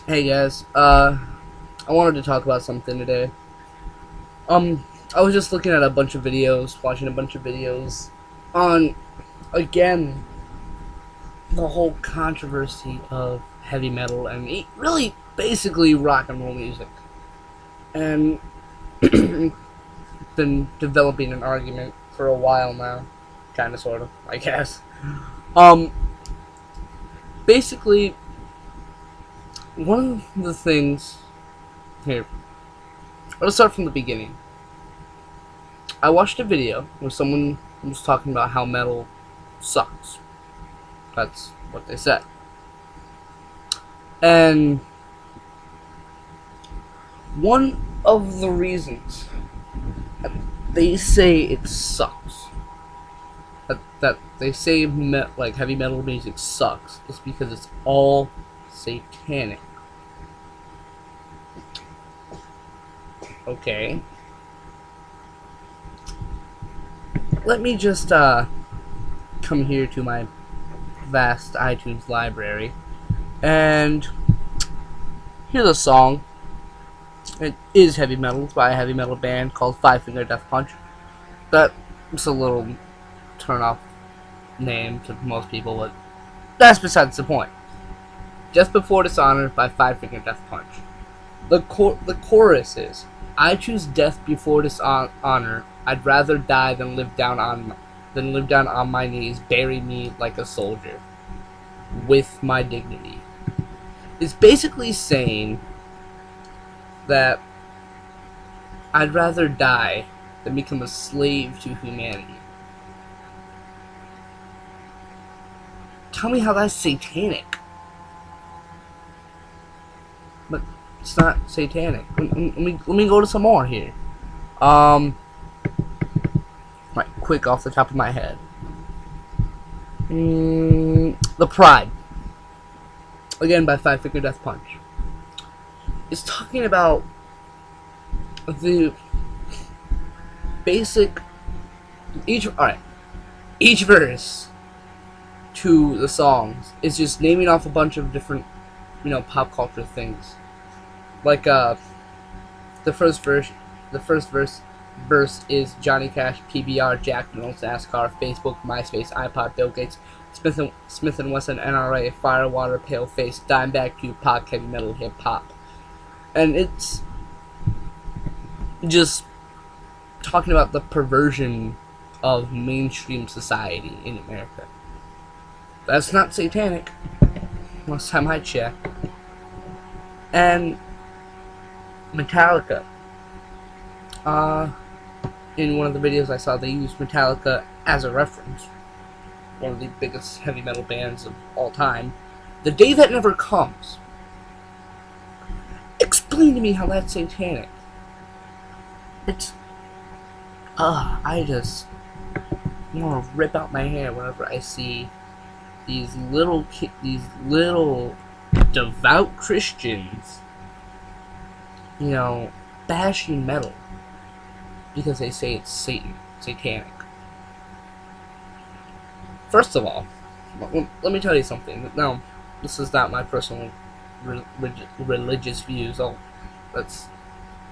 Hey guys, I wanted to talk about something today. I was just looking at a bunch of videos, watching a bunch of videos on, again, the whole controversy of heavy metal and really basically rock and roll music. And been developing an argument for a while now. Kinda, sorta, I guess. Um, Basically, one of the things here, let's start from the beginning. I watched a video where someone was talking about how metal sucks. That's what they said. And one of the reasons that they say it sucks, that they say like heavy metal music sucks, is because it's all satanic. Okay. Let me just come here to my vast iTunes library and here's a song. It is heavy metal. It's by a heavy metal band called Five Finger Death Punch. That's a little turn off name to most people, but that's besides the point. Just Before Dishonor by Five Finger Death Punch. The chorus is, "I choose death before dishonor. I'd rather die than live down on my knees. Bury me like a soldier with my dignity." It's basically saying that I'd rather die than become a slave to humanity. Tell me how that's satanic. But it's not satanic. Let me go to some more here. Right, quick off the top of my head. The Pride. Again by Five Finger Death Punch. It's talking about the basic each verse to the songs is just naming off a bunch of different, pop culture things. Like the first verse is Johnny Cash, PBR, Jack Reynolds, NASCAR, Facebook, MySpace, iPod, Bill Gates, Smith and Wesson, NRA, Firewater, Paleface, Dimebag, Tupac, heavy metal, hip hop. And it's just talking about the perversion of mainstream society in America. That's not satanic, last time I checked. And Metallica. In one of the videos I saw, they used Metallica as a reference. One of the biggest heavy metal bands of all time. The Day That Never Comes. Explain to me how that's satanic. It's... I just want to rip out my hair whenever I see these little devout Christians, bashing metal because they say it's satanic. First of all, let me tell you something. Now, this is not my personal religious views. That's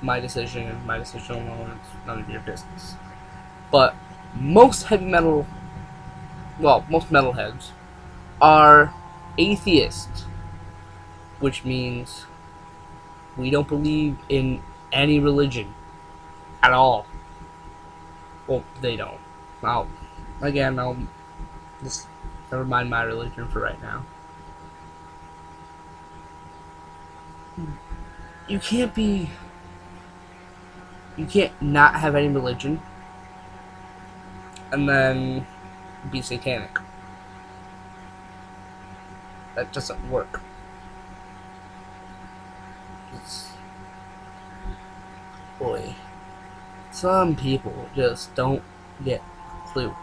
my decision and my decision alone. It's none of your business. But most most metalheads are atheists, which means we don't believe in any religion at all. Well, they don't. I'll just never mind my religion for right now. You can't not have any religion and then be satanic. That doesn't work. Boy, some people just don't get a clue.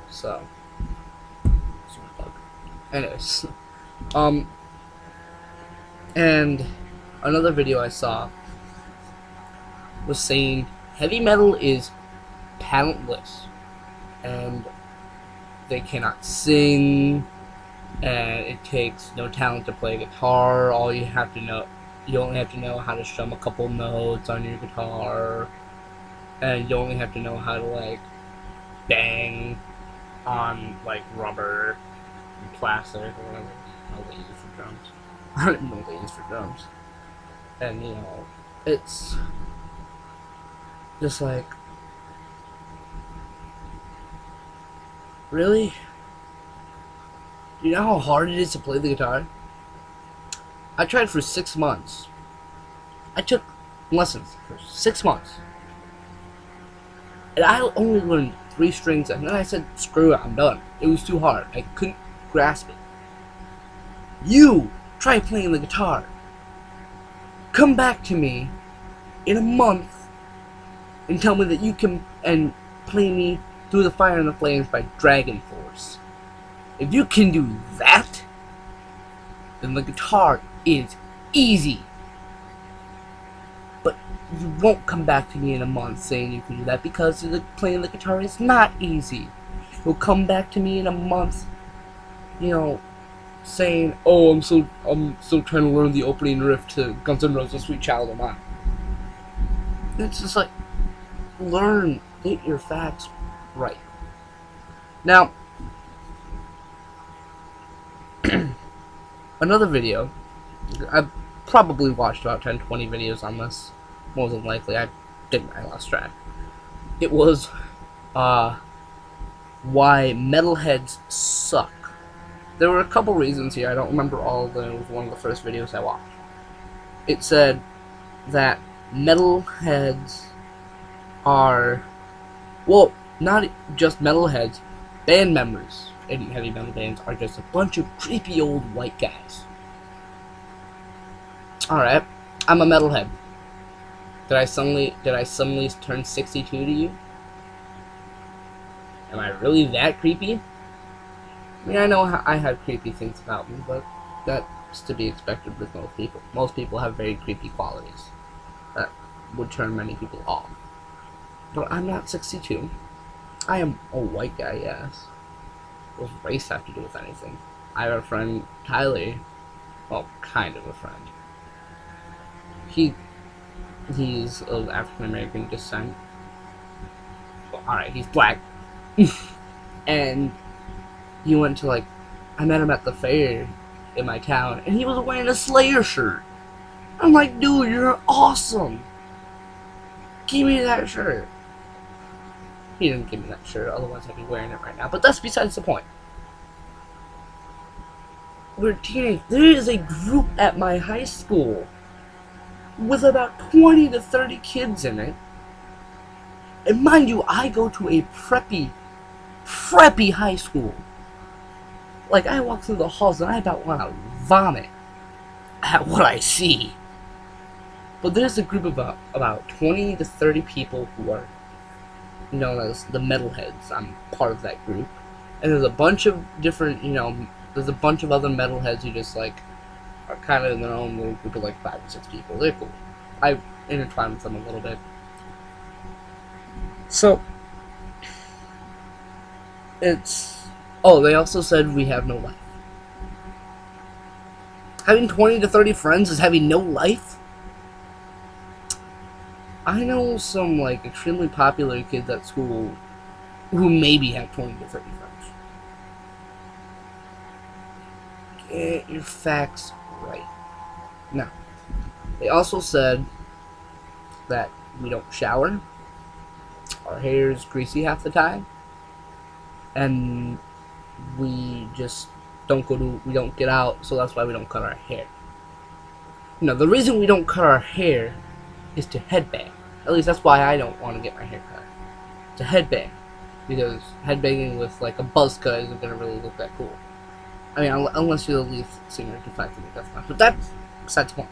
So, anyways, and another video I saw was saying heavy metal is talentless and they cannot sing, and it takes no talent to play guitar. You only have to know how to strum a couple notes on your guitar, and you only have to know how to like bang on like rubber and plastic or whatever. No ladies for drums. I don't know ladies for drums. And it's just like, really? Do you know how hard it is to play the guitar? I tried for 6 months. I took lessons for 6 months. And I only learned 3 strings, and then I said, screw it, I'm done. It was too hard. I couldn't grasp it. You try playing the guitar. Come back to me in a month and tell me that you can and play me Through the Fire and the Flames by Dragon Force. If you can do that, then the guitar is easy. But you won't come back to me in a month saying you can do that, because playing the guitar is not easy. You'll come back to me in a month, saying, "Oh, I'm still trying to learn the opening riff to Guns N' Roses' Sweet Child O' Mine." It's just like, learn, get your facts right. Now, another video, I've probably watched about 10-20 videos on this, more than likely. I lost track. It was why Metalheads Suck. There were a couple reasons here. I don't remember all of them. It was one of the first videos I watched. It said that metalheads are, well, not just metalheads, band members in heavy metal bands are just a bunch of creepy old white guys. Alright, I'm a metalhead. Did I suddenly turn 62 to you? Am I really that creepy? I mean, I know I have creepy things about me, but that's to be expected with most people. Most people have very creepy qualities that would turn many people off. But I'm not 62. I am a white guy, yes. What does race have to do with anything? I have a friend, Tyler. Well, kind of a friend. He's of African American descent. Well, alright, he's black. And he went to, I met him at the fair in my town, and he was wearing a Slayer shirt. I'm like, dude, you're awesome. Give me that shirt. He didn't give me that shirt, otherwise I'd be wearing it right now. But that's besides the point. We're teenagers. There is a group at my high school with about 20 to 30 kids in it. And mind you, I go to a preppy high school. Like, I walk through the halls and I about want to vomit at what I see. But there's a group of about 20 to 30 people who are known as the Metalheads. I'm part of that group. And there's a bunch of different, there's a bunch of other Metalheads who just, are kind of in their own little group of, 5 or 6 people. They're cool. I intertwine with them a little bit. So, they also said we have no life. Having 20 to 30 friends is having no life? I know some, extremely popular kids at school who maybe have 20 to 30 friends. Get your facts right. Now, they also said that we don't shower, our hair is greasy half the time, and we just we don't get out, so that's why we don't cut our hair. The reason we don't cut our hair is to headbang. At least that's why I don't want to get my hair cut. To headbang. Because headbanging with, a buzz cut isn't going to really look that cool. I mean, unless you're the lead singer to Fight for the Death Match. But that's besides the point.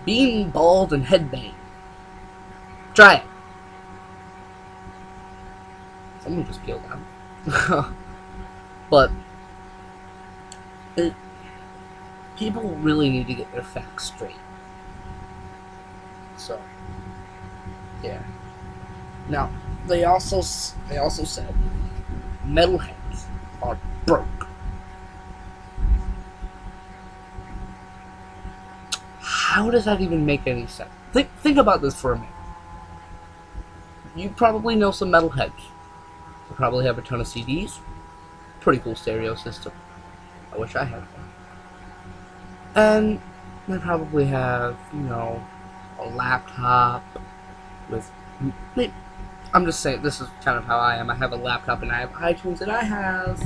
Being bald and headbang. Try it. Someone just peeled out. But people really need to get their facts straight. So, yeah. Now, they also said metalheads are broke. How does that even make any sense? Think about this for a minute. You probably know some metalheads. They probably have a ton of CDs. Pretty cool stereo system. I wish I had one. And they probably have, you know, a laptop with... I'm just saying, this is kind of how I am. I have a laptop and I have iTunes and I have...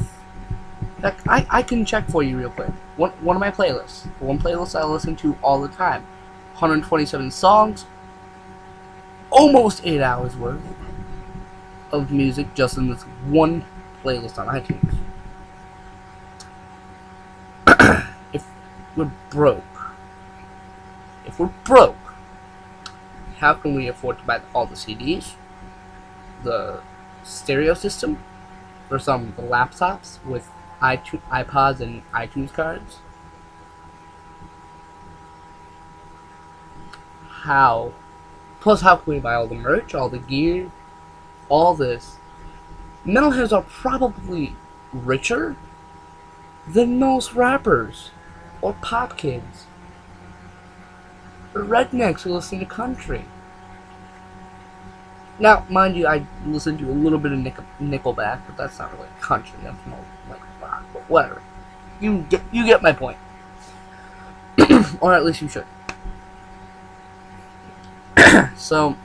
Heck, I can check for you real quick. One of my playlists. One playlist I listen to all the time. 127 songs. Almost 8 hours worth of music just in this one playlist on iTunes. If we're broke, how can we afford to buy all the CDs, the stereo system, for some of the laptops with iPods and iTunes cards? How? Plus, how can we buy all the merch, all the gear, all this? Metalheads are probably richer than most rappers or pop kids or rednecks who listen to country. Now, mind you, I listen to a little bit of Nickelback, but that's not really country. That's more like rock, but whatever. You get my point, or at least you should. So,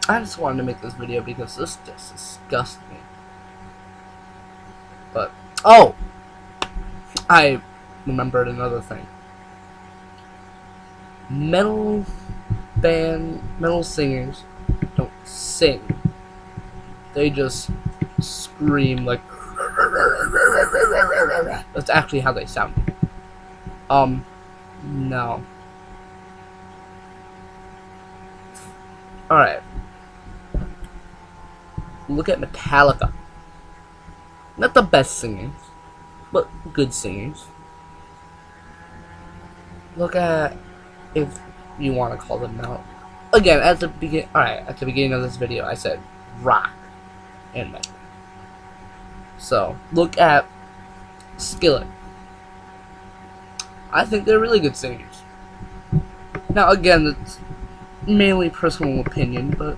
I just wanted to make this video because this just disgusts me. But, oh! I remembered another thing. Metal singers don't sing. They just scream like... That's actually how they sound. No. Alright. Look at Metallica. Not the best singers, but good singers. Look at, if you want to call them metal. Again, at the beginning of this video, I said rock and metal. So, look at Skillet. I think they're really good singers. Now, again, it's mainly personal opinion, but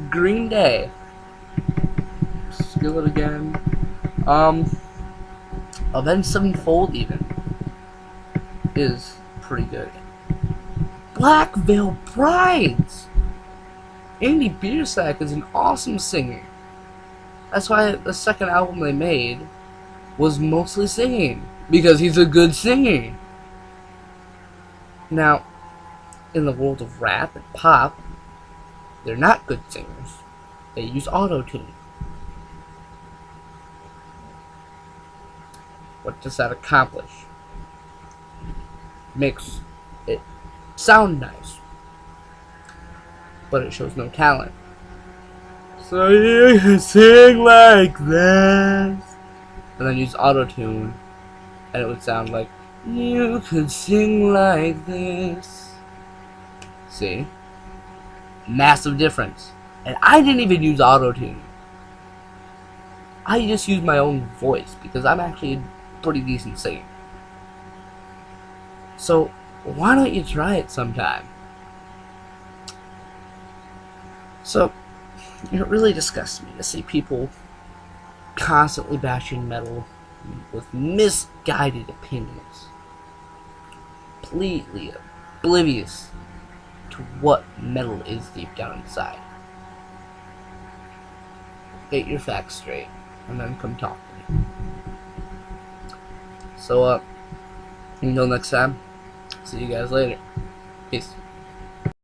Green Day, Skillet again, Avenged Sevenfold even is pretty good. Black Veil Brides, Andy Biersack is an awesome singer. That's why the second album they made was mostly singing, because he's a good singer. Now, in the world of rap and pop, they're not good singers. They use auto-tune. What does that accomplish? Makes it sound nice, but it shows no talent. So you can sing like this, and then use auto-tune, and it would sound like, you could sing like this. See? Massive difference. And I didn't even use auto-tune. I just used my own voice, because I'm actually a pretty decent singer. So, why don't you try it sometime? So, it really disgusts me to see people constantly bashing metal with misguided opinions, completely oblivious to what metal is deep down inside. Get your facts straight, and then come talk to me. So, until next time, see you guys later. Peace.